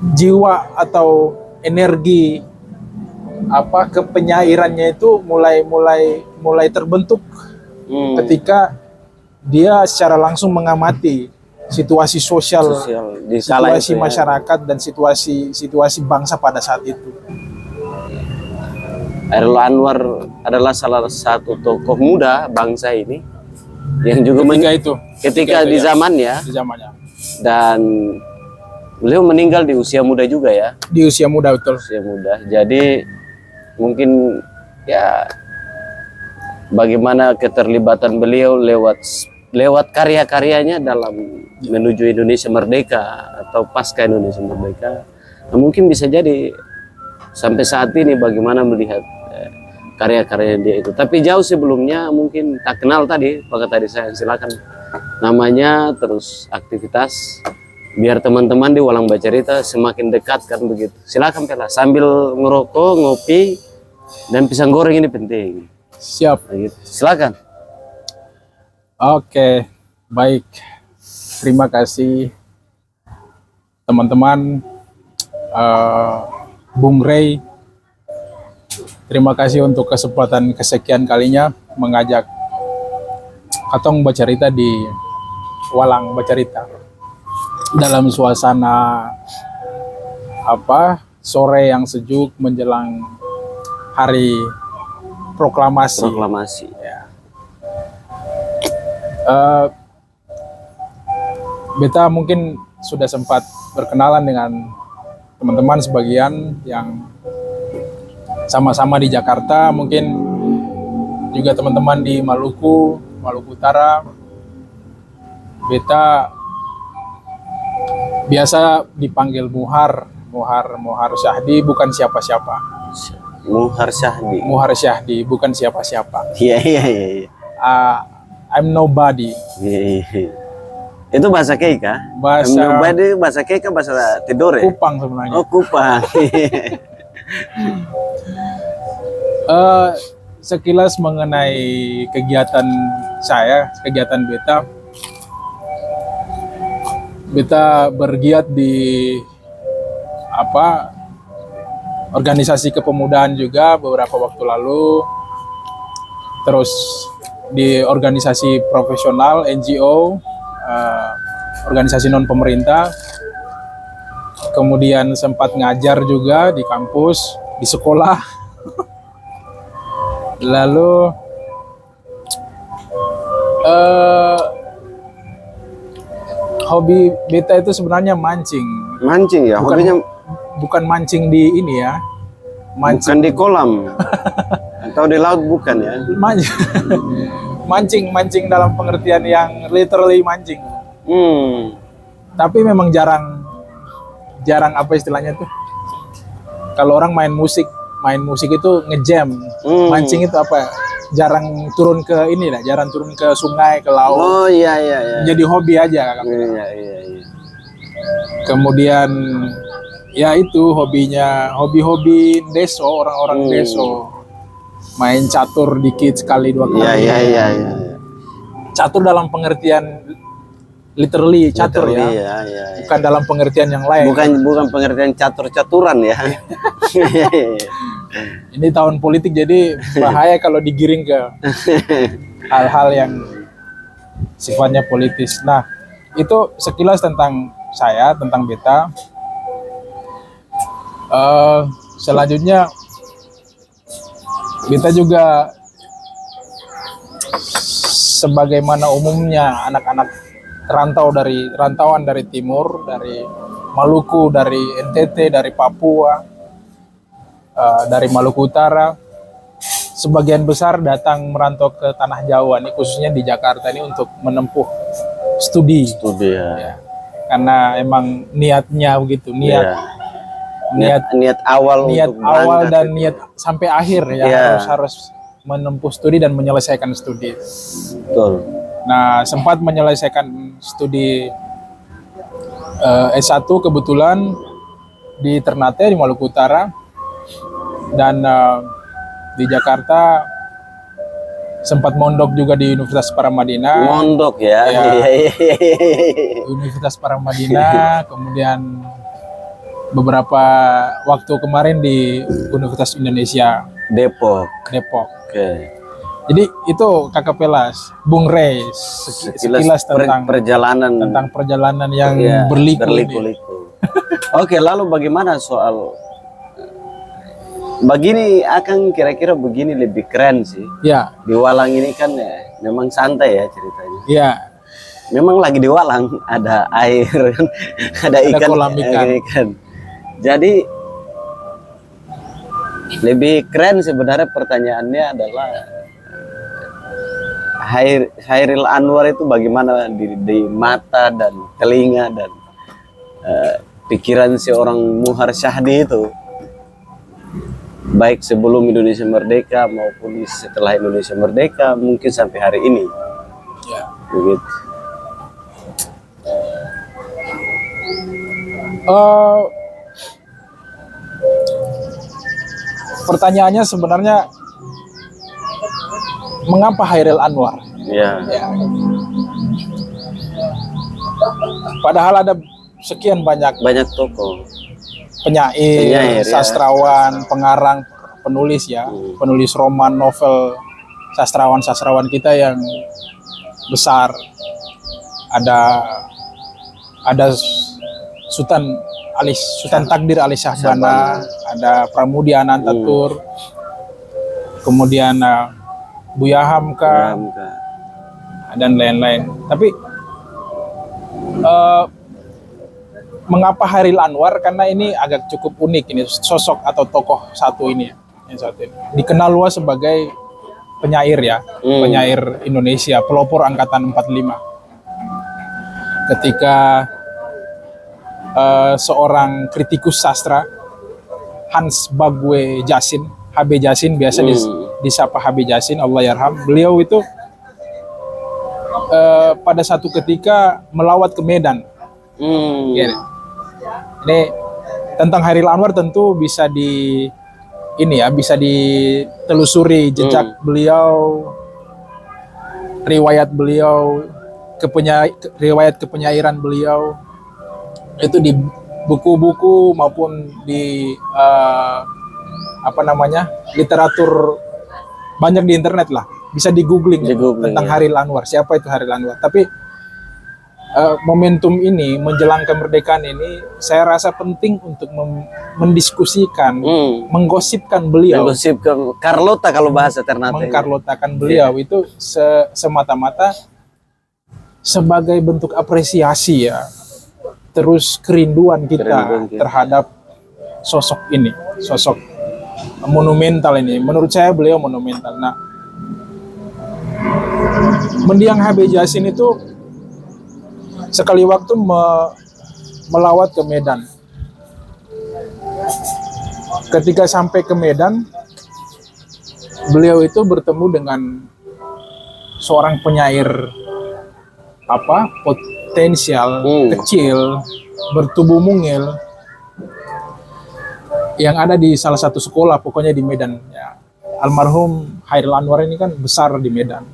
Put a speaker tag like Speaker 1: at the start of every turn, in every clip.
Speaker 1: jiwa atau energi apa kepenyairannya itu mulai terbentuk ketika dia secara langsung mengamati situasi sosial
Speaker 2: di kala
Speaker 1: situasi
Speaker 2: itu ya.
Speaker 1: masyarakat dan situasi bangsa pada saat itu.
Speaker 2: Hairil Anwar adalah salah satu tokoh muda bangsa ini yang juga ketika di zamannya dan beliau meninggal di usia muda juga ya.
Speaker 1: Di usia muda, betul.
Speaker 2: Usia muda. Jadi mungkin ya bagaimana keterlibatan beliau lewat karya-karyanya dalam menuju Indonesia merdeka atau pasca Indonesia merdeka. Nah, mungkin bisa jadi sampai saat ini bagaimana melihat karya-karya dia itu. Tapi jauh sebelumnya mungkin tak kenal tadi, maka tadi saya silakan namanya, terus aktivitas, biar teman-teman di Walang Bacarita semakin dekat kan begitu. Silakan Pela, sambil ngerokok, ngopi, dan pisang goreng ini penting.
Speaker 1: Siap.
Speaker 2: Gitu. Silakan.
Speaker 1: Oke, baik. Terima kasih teman-teman, Bung Rey. Terima kasih untuk kesempatan kesekian kalinya mengajak Katong Bacarita di Walang Bacarita dalam suasana sore yang sejuk menjelang hari proklamasi. Ya. Beta mungkin sudah sempat berkenalan dengan teman-teman sebagian yang sama-sama di Jakarta, mungkin juga teman-teman di Maluku Utara. Beta biasa dipanggil Muhar Syahdi, bukan siapa-siapa. Muhar Syahdi, bukan siapa-siapa.
Speaker 2: Iya.
Speaker 1: I'm nobody.
Speaker 2: Itu bahasa Keika? I'm nobody bahasa Keika, bahasa Tidore?
Speaker 1: Kupang sebenarnya.
Speaker 2: Oh, Kupang.
Speaker 1: Sekilas mengenai kegiatan Beta bergiat di organisasi kepemudaan juga beberapa waktu lalu, terus di organisasi profesional, NGO, organisasi non pemerintah, kemudian sempat ngajar juga di kampus, di sekolah. Lalu hobi beta itu sebenarnya mancing.
Speaker 2: Mancing ya, hobinya
Speaker 1: bukan mancing di ini ya.
Speaker 2: Bukan di kolam. Atau di laut, bukan ya.
Speaker 1: Mancing dalam pengertian yang literally mancing. Tapi memang jarang apa istilahnya tuh. Kalau orang main musik itu ngejam. Mancing itu apa? Jarang turun ke jarang turun ke sungai, ke laut.
Speaker 2: Oh iya.
Speaker 1: Jadi hobi aja.
Speaker 2: Iya.
Speaker 1: Kemudian ya itu hobi deso, orang-orang deso. Main catur dikit sekali dua kali.
Speaker 2: Iya.
Speaker 1: Catur dalam pengertian literally catur ya.
Speaker 2: Iya.
Speaker 1: Bukan dalam pengertian yang lain.
Speaker 2: Bukan pengertian catur-caturan ya.
Speaker 1: Ini tahun politik, jadi bahaya kalau digiring ke hal-hal yang sifatnya politis. Nah, itu sekilas tentang saya, tentang beta. Selanjutnya beta juga sebagaimana umumnya anak-anak rantauan dari timur, dari Maluku, dari NTT, dari Papua, dari Maluku Utara, sebagian besar datang merantau ke tanah Jawa nih, khususnya di Jakarta ini untuk menempuh studi ya. Karena emang niatnya begitu, niat awal dan niat sampai akhir ya, harus menempuh studi dan menyelesaikan studi.
Speaker 2: Betul.
Speaker 1: Nah, sempat menyelesaikan studi S1 kebetulan di Ternate, di Maluku Utara, dan di Jakarta sempat mondok juga di Universitas Paramadina.
Speaker 2: Mondok ya.
Speaker 1: Universitas Paramadina, kemudian beberapa waktu kemarin di Universitas Indonesia
Speaker 2: Depok.
Speaker 1: Depok.
Speaker 2: Oke.
Speaker 1: Jadi itu Kakak Pelas, Bung Rey, sekilas tentang perjalanan yang
Speaker 2: ya,
Speaker 1: berliku.
Speaker 2: Oke, lalu bagaimana soal begini, akan kira-kira begini lebih keren sih.
Speaker 1: Ya.
Speaker 2: Di Walang ini kan ya, memang santai ya ceritanya.
Speaker 1: Ya.
Speaker 2: Memang lagi di Walang, ada air, ada ikan,
Speaker 1: kolam
Speaker 2: ikan. Jadi lebih keren sebenarnya pertanyaannya adalah Chairil Anwar itu bagaimana di mata dan telinga dan pikiran seorang Muhar Syahdi itu, baik sebelum Indonesia merdeka maupun setelah Indonesia merdeka, mungkin sampai hari ini.
Speaker 1: Ya.
Speaker 2: Begitu.
Speaker 1: Pertanyaannya sebenarnya mengapa Chairil Anwar?
Speaker 2: Ya.
Speaker 1: Ya. Padahal ada sekian banyak
Speaker 2: tokoh,
Speaker 1: penyair, sastrawan, pengarang, penulis ya, penulis roman, novel, sastrawan kita yang besar. Ada Sultan Takdir Ali Syahbana, ada Pramudia Anantatur, kemudian Buya Hamka, dan lain-lain. Tapi mengapa Chairil Anwar? Karena ini agak cukup unik ini sosok atau tokoh satu ini ya, yang satu ini. Dikenal luas sebagai penyair ya, penyair Indonesia, pelopor angkatan 45. Ketika seorang kritikus sastra, Hans Bagwe Jasin, HB Jasin, biasa disapa HB Jasin, Allah yarham. Beliau itu pada satu ketika melawat ke Medan. Ya. Ini tentang Chairil Anwar tentu bisa bisa ditelusuri jejak beliau, riwayat beliau, riwayat kepenyairan beliau itu di buku-buku maupun di literatur, banyak di internet lah, bisa di googling tentang Chairil Anwar, siapa itu Chairil Anwar. Tapi momentum ini menjelang kemerdekaan ini saya rasa penting untuk mendiskusikan, menggosipkan beliau,
Speaker 2: Carlota kalau bahasa Ternate,
Speaker 1: mengkarlotakan beliau itu semata-mata sebagai bentuk apresiasi ya, terus kerinduan kita terhadap sosok ini, sosok monumental ini. Menurut saya beliau monumental. Nah, mendiang HB Jasin itu sekali waktu melawat ke Medan. Ketika sampai ke Medan, beliau itu bertemu dengan seorang penyair potensial, kecil, bertubuh mungil, yang ada di salah satu sekolah, pokoknya di Medan. Ya. Almarhum Chairil Anwar ini kan besar di Medan.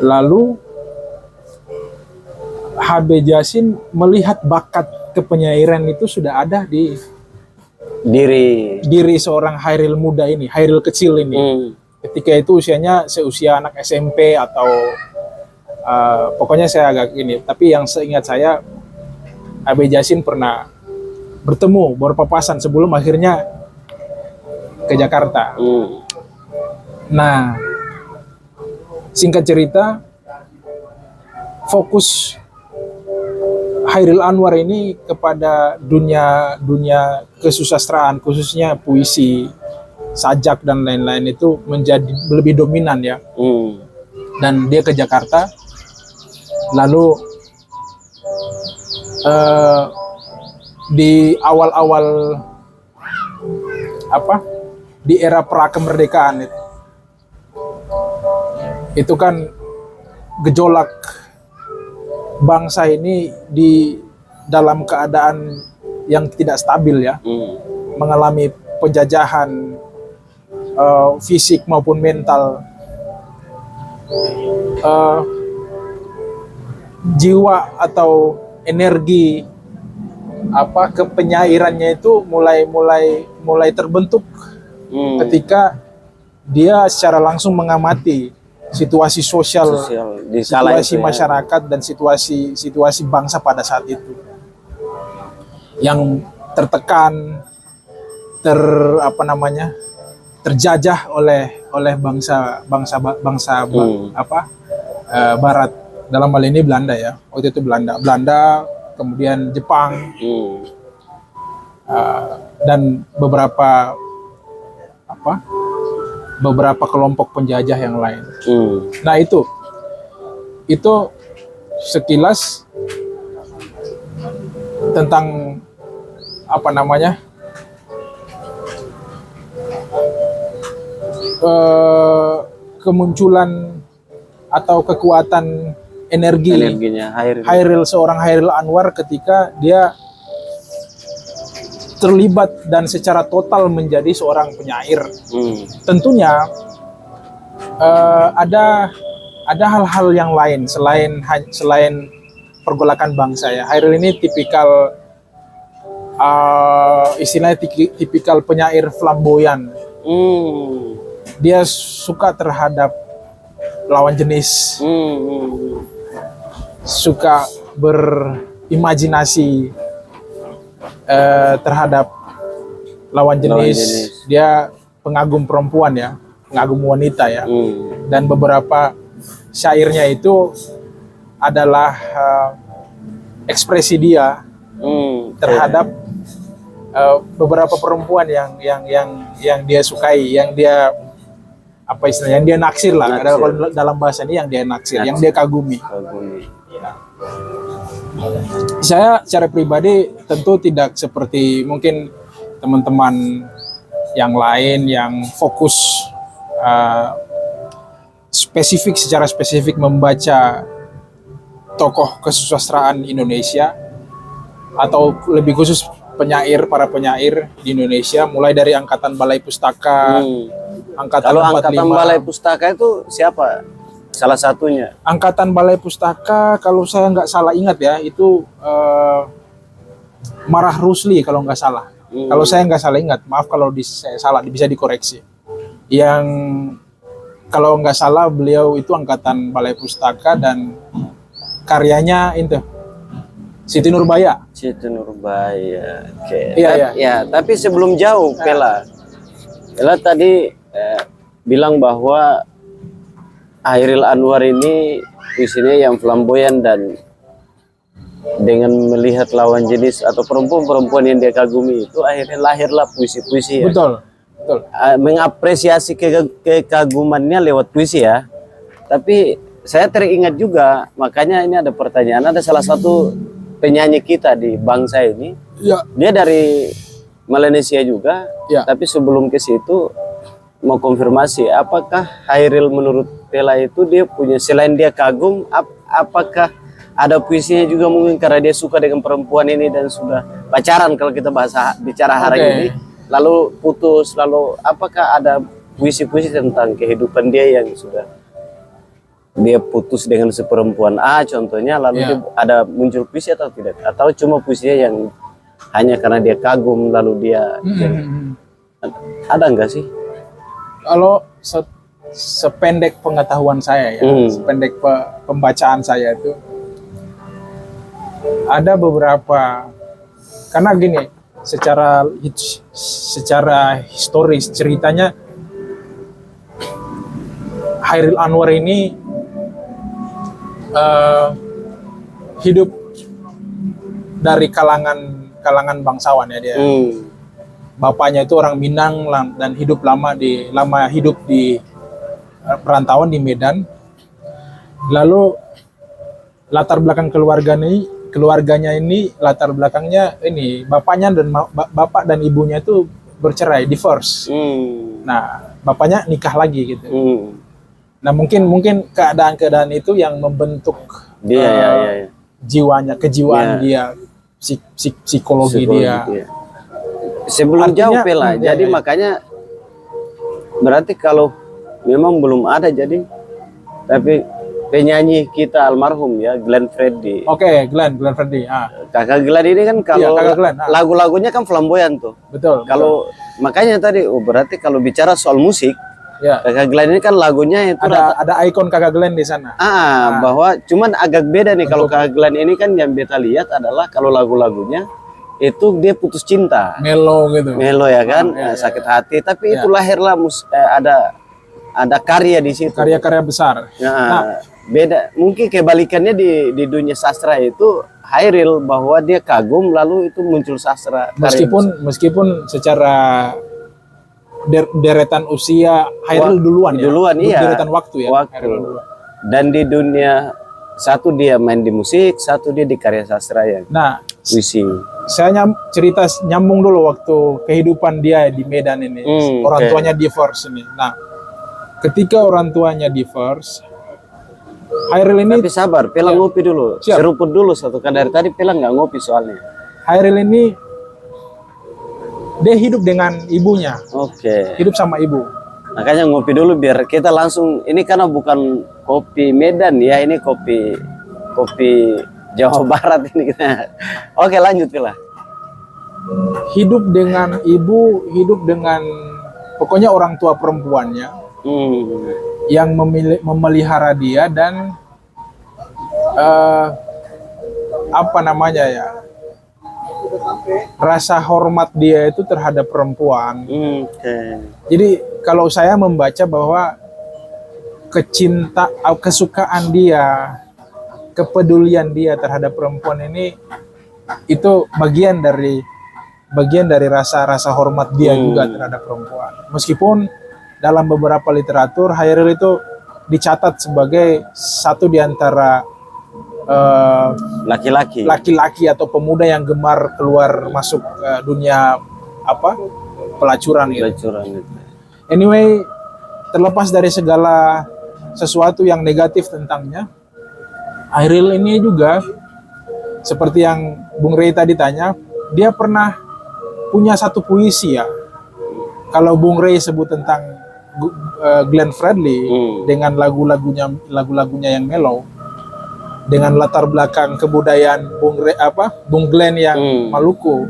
Speaker 1: Lalu HB Jasin melihat bakat kepenyairan itu sudah ada di diri seorang Chairil muda ini, Chairil kecil ini. Ketika itu usianya seusia anak SMP atau pokoknya saya agak ini. Tapi yang seingat saya, HB Jasin pernah bertemu, berpapasan sebelum akhirnya ke Jakarta. Nah, singkat cerita, fokus Chairil Anwar ini kepada dunia kesusastraan, khususnya puisi, sajak dan lain-lain itu menjadi lebih dominan ya. Dan dia ke Jakarta, lalu di awal-awal di era prakemerdekaan itu kan gejolak bangsa ini di dalam keadaan yang tidak stabil ya, mengalami penjajahan fisik maupun mental. Jiwa atau energi kepenyairannya itu mulai terbentuk ketika dia secara langsung mengamati situasi sosial
Speaker 2: di kala
Speaker 1: situasi
Speaker 2: itu ya.
Speaker 1: masyarakat dan situasi bangsa pada saat itu yang tertekan, terjajah oleh bangsa Barat, dalam hal ini Belanda ya. Waktu itu Belanda, kemudian Jepang, dan beberapa kelompok penjajah yang lain. Nah itu sekilas tentang kemunculan atau kekuatan
Speaker 2: energinya
Speaker 1: seorang Chairil Anwar ketika dia terlibat dan secara total menjadi seorang penyair. Tentunya ada hal-hal yang lain selain pergolakan bangsa ya. Chairil ini tipikal istilahnya tipikal penyair flamboyan. Dia suka terhadap lawan jenis, suka berimajinasi terhadap lawan jenis. Dia pengagum perempuan ya, pengagum wanita ya. Dan beberapa syairnya itu adalah ekspresi dia terhadap beberapa perempuan yang dia sukai, yang dia yang dia naksir lah. Kalau dalam bahasa ini yang dia naksir, yang dia kagumi. Saya secara pribadi tentu tidak seperti mungkin teman-teman yang lain yang fokus secara spesifik membaca tokoh kesusastraan Indonesia atau lebih khusus para penyair di Indonesia, mulai dari angkatan Balai Pustaka,
Speaker 2: Kalau angkatan Balai Pustaka itu siapa salah satunya?
Speaker 1: Angkatan Balai Pustaka kalau saya nggak salah ingat ya itu Marah Rusli kalau nggak salah. Kalau saya nggak salah ingat, maaf kalau saya salah, bisa dikoreksi. Yang kalau nggak salah beliau itu angkatan Balai Pustaka dan karyanya itu Siti Nurbaya.
Speaker 2: Oke.
Speaker 1: Iya.
Speaker 2: Ya, tapi sebelum jauh, Pela tadi bilang bahwa Chairil Anwar ini puisinya yang flamboyan dan dengan melihat lawan jenis atau perempuan-perempuan yang dia kagumi itu akhirnya lahirlah puisi-puisi ya.
Speaker 1: Betul.
Speaker 2: Mengapresiasi kekagumannya lewat puisi ya. Tapi saya teringat juga, makanya ini ada pertanyaan, ada salah satu penyanyi kita di bangsa ini, dia dari Malaysia juga, tapi sebelum ke situ mau konfirmasi, apakah Chairil menurut Pela itu dia punya, selain dia kagum, apakah ada puisinya juga mungkin karena dia suka dengan perempuan ini dan sudah pacaran kalau kita bicara hari ini, lalu putus, lalu apakah ada puisi-puisi tentang kehidupan dia yang sudah dia putus dengan seperempuan A contohnya, lalu dia ada muncul puisi atau tidak, atau cuma puisinya yang hanya karena dia kagum lalu dia ada enggak sih?
Speaker 1: Kalau sependek pengetahuan saya ya, sependek pembacaan saya itu ada beberapa, karena gini, secara historis ceritanya Chairil Anwar ini hidup dari kalangan bangsawan ya dia. Bapaknya itu orang Minang dan lama hidup di perantauan di Medan. Lalu latar belakang keluarganya ini latar belakangnya ini bapaknya dan bapak dan ibunya itu bercerai, divorce. Nah, bapaknya nikah lagi gitu. Nah, mungkin keadaan-keadaan itu yang membentuk dia kejiwaan dia, psikologi dia.
Speaker 2: Sebelum jauh Pela, jadi makanya berarti kalau memang belum ada, jadi tapi penyanyi kita almarhum ya, Glenn Fredly.
Speaker 1: Oke, Glenn Fredly.
Speaker 2: Kakak Glenn ini kan
Speaker 1: Iya,
Speaker 2: kalau
Speaker 1: Kakak Glenn.
Speaker 2: lagu-lagunya kan flamboyan tuh.
Speaker 1: Betul.
Speaker 2: Kalau makanya tadi, berarti kalau bicara soal musik,
Speaker 1: ya,
Speaker 2: Kakak Glenn ini kan lagunya itu
Speaker 1: ada ikon Kakak Glenn di sana.
Speaker 2: bahwa cuman agak beda nih kalau Kakak Glenn ini kan yang beta lihat adalah kalau lagu-lagunya itu dia putus cinta,
Speaker 1: Melo gitu.
Speaker 2: melo ya kan, sakit hati, tapi itu lahirlah ada karya di situ,
Speaker 1: Karya-karya besar.
Speaker 2: Nah, beda mungkin kebalikannya di dunia sastra itu Hairil, bahwa dia kagum lalu itu muncul sastra.
Speaker 1: Meskipun secara deretan usia Hairil duluan ya.
Speaker 2: Iya.
Speaker 1: Deretan waktu ya.
Speaker 2: Dan di dunia satu dia main di musik, satu dia di karya sastra ya.
Speaker 1: Nah,
Speaker 2: puisi.
Speaker 1: Saya cerita nyambung dulu waktu kehidupan dia di Medan ini. Orang tuanya divorce ini. Nah, ketika orang tuanya divorce, Hairil ini...
Speaker 2: Tapi sabar, Pelang ngopi dulu.
Speaker 1: Siap.
Speaker 2: Seruput dulu satu, kan dari tadi Pelang nggak ngopi soalnya.
Speaker 1: Hairil ini, dia hidup dengan ibunya. Hidup sama ibu.
Speaker 2: Makanya ngopi dulu biar kita langsung, ini karena bukan kopi Medan ya, ini kopi Jawa Barat ini. Oke, lanjut lah.
Speaker 1: Hidup dengan ibu, hidup dengan pokoknya orang tua perempuannya yang memelihara dia dan apa namanya ya, rasa hormat dia itu terhadap perempuan. Jadi kalau saya membaca bahwa kesukaan dia, kepedulian dia terhadap perempuan ini itu bagian dari rasa hormat dia juga terhadap perempuan. Meskipun dalam beberapa literatur Hairil itu dicatat sebagai satu di antara laki-laki atau pemuda yang gemar keluar masuk dunia pelacuran gitu. Anyway, terlepas dari segala sesuatu yang negatif tentangnya, Hairil ini juga seperti yang Bung Rey tadi tanya, dia pernah punya satu puisi ya. Kalau Bung Rey sebut tentang Glenn Fredly dengan lagu-lagunya yang mellow, dengan latar belakang kebudayaan Bung Glenn yang Maluku,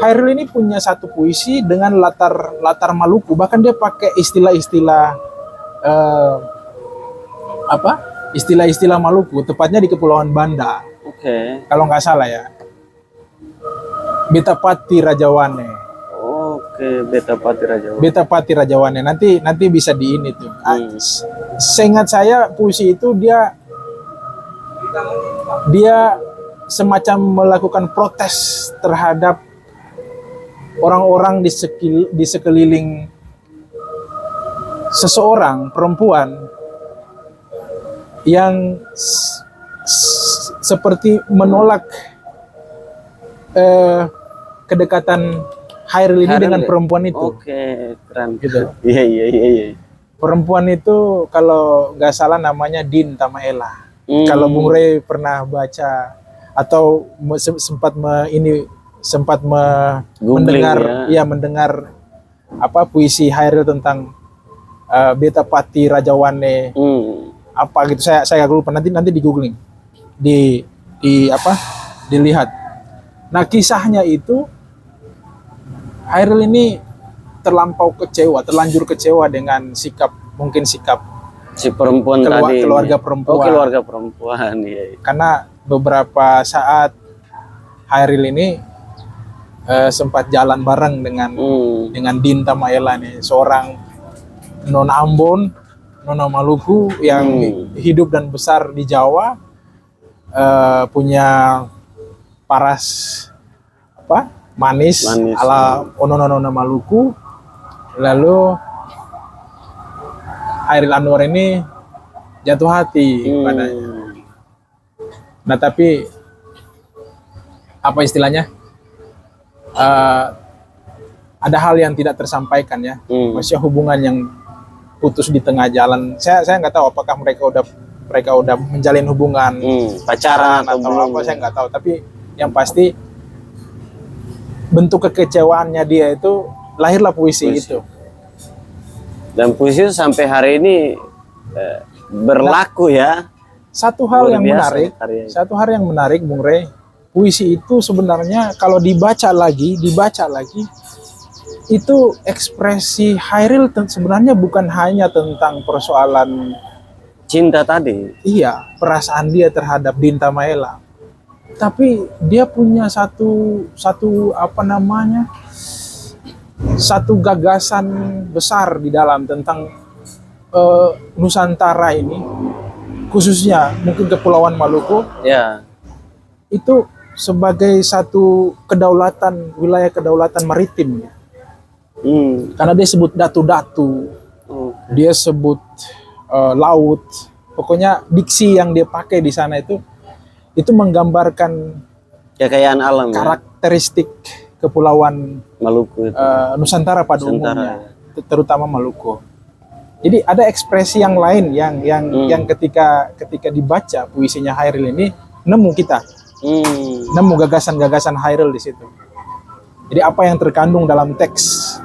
Speaker 1: Hairil ini punya satu puisi dengan latar Maluku. Bahkan dia pakai istilah-istilah istilah-istilah Maluku, tepatnya di Kepulauan Banda. Kalau nggak salah ya. Betapati Rajawane. Betapati Rajawane. Nanti bisa di ini tuh. Seingat saya puisi itu dia semacam melakukan protes terhadap orang-orang di sekeliling seseorang perempuan yang seperti menolak kedekatan Hairil ini dengan perempuan itu.
Speaker 2: Keren.
Speaker 1: Gitu.
Speaker 2: Iya.
Speaker 1: Perempuan itu kalau nggak salah namanya Din Tamaela. Kalau Bung Rey pernah baca atau sempat mendengar puisi Hairil tentang Betapati Rajawane gitu, saya agak lupa, nanti di googling, dilihat. Nah, kisahnya itu Hairil ini terlanjur kecewa dengan sikap
Speaker 2: si perempuan
Speaker 1: keluarga perempuan.
Speaker 2: Keluarga perempuan, iya.
Speaker 1: Karena beberapa saat Hairil ini sempat jalan bareng dengan Din Tamaela nih, seorang nona Ambon, nona Maluku yang hidup dan besar di Jawa, punya paras manis ala nona Maluku. Lalu Hairil Anwar ini jatuh hati padanya. Nah, tapi apa istilahnya? Ada hal yang tidak tersampaikan ya. Masih hubungan yang putus di tengah jalan. Saya nggak tahu apakah mereka udah menjalin hubungan pacaran atau apa, saya nggak tahu. Tapi yang pasti bentuk kekecewaannya dia itu lahirlah puisi itu.
Speaker 2: Dan puisi itu sampai hari ini berlaku ya.
Speaker 1: Satu hal
Speaker 2: Luar
Speaker 1: yang
Speaker 2: biasa
Speaker 1: menarik,
Speaker 2: karyanya.
Speaker 1: satu hal yang menarik, Bung Rey, puisi itu sebenarnya kalau dibaca lagi, itu ekspresi Hairil sebenarnya bukan hanya tentang persoalan
Speaker 2: Cinta tadi.
Speaker 1: perasaan dia terhadap Dinta Maela, tapi dia punya satu apa namanya, satu gagasan besar di dalam tentang Nusantara ini, khususnya mungkin Kepulauan Maluku
Speaker 2: Ya.
Speaker 1: itu sebagai satu wilayah kedaulatan maritim, karena dia sebut datu-datu, dia sebut laut, pokoknya diksi yang dia pakai di sana itu menggambarkan
Speaker 2: Kekayaan alam ya.
Speaker 1: karakteristik Kepulauan
Speaker 2: Maluku itu.
Speaker 1: Nusantara pada
Speaker 2: Nusantara,
Speaker 1: umumnya, terutama Maluku. Jadi ada ekspresi yang lain yang ketika dibaca puisinya Hairil ini nemu gagasan-gagasan Hairil di situ. Jadi apa yang terkandung dalam teks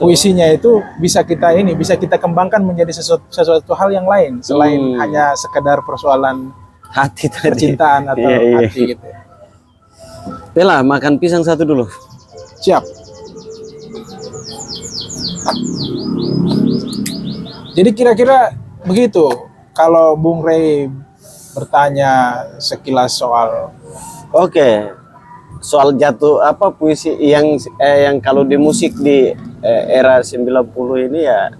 Speaker 1: puisinya itu bisa kita kembangkan menjadi sesuatu hal yang lain selain hanya sekedar persoalan
Speaker 2: Hati tadi.
Speaker 1: percintaan atau
Speaker 2: Iya.
Speaker 1: hati gitu.
Speaker 2: Bella, makan pisang satu dulu.
Speaker 1: Siap. Jadi kira-kira begitu kalau Bung Rey bertanya sekilas soal
Speaker 2: Oke. Soal jatuh apa puisi yang kalau di musik di era 90 ini ya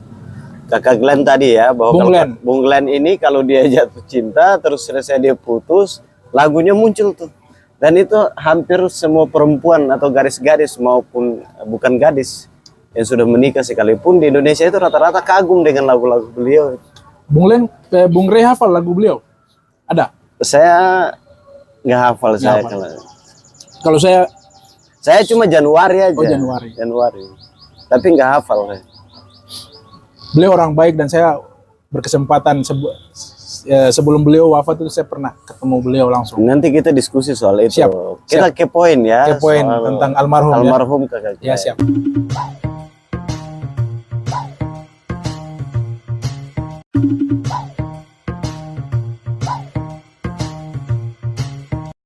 Speaker 2: Kakak Glenn tadi ya, bahwa Bung Glenn ini kalau dia jatuh cinta terus selesai dia putus, lagunya muncul tuh. Dan itu hampir semua perempuan atau gadis-gadis maupun bukan gadis yang sudah menikah sekalipun di Indonesia itu rata-rata kagum dengan lagu-lagu beliau.
Speaker 1: Bung Rey hafal lagu beliau? Ada?
Speaker 2: Saya nggak hafal saya
Speaker 1: Kalau
Speaker 2: saya cuma Januari aja.
Speaker 1: Oh, Januari.
Speaker 2: Tapi nggak hafal saya.
Speaker 1: Beliau orang baik dan saya berkesempatan sebelum beliau wafat itu saya pernah ketemu beliau langsung.
Speaker 2: Nanti kita diskusi soal itu.
Speaker 1: Siap.
Speaker 2: Kita kepoin ya.
Speaker 1: Kepoin tentang almarhum
Speaker 2: Kakak.
Speaker 1: Ya, siap.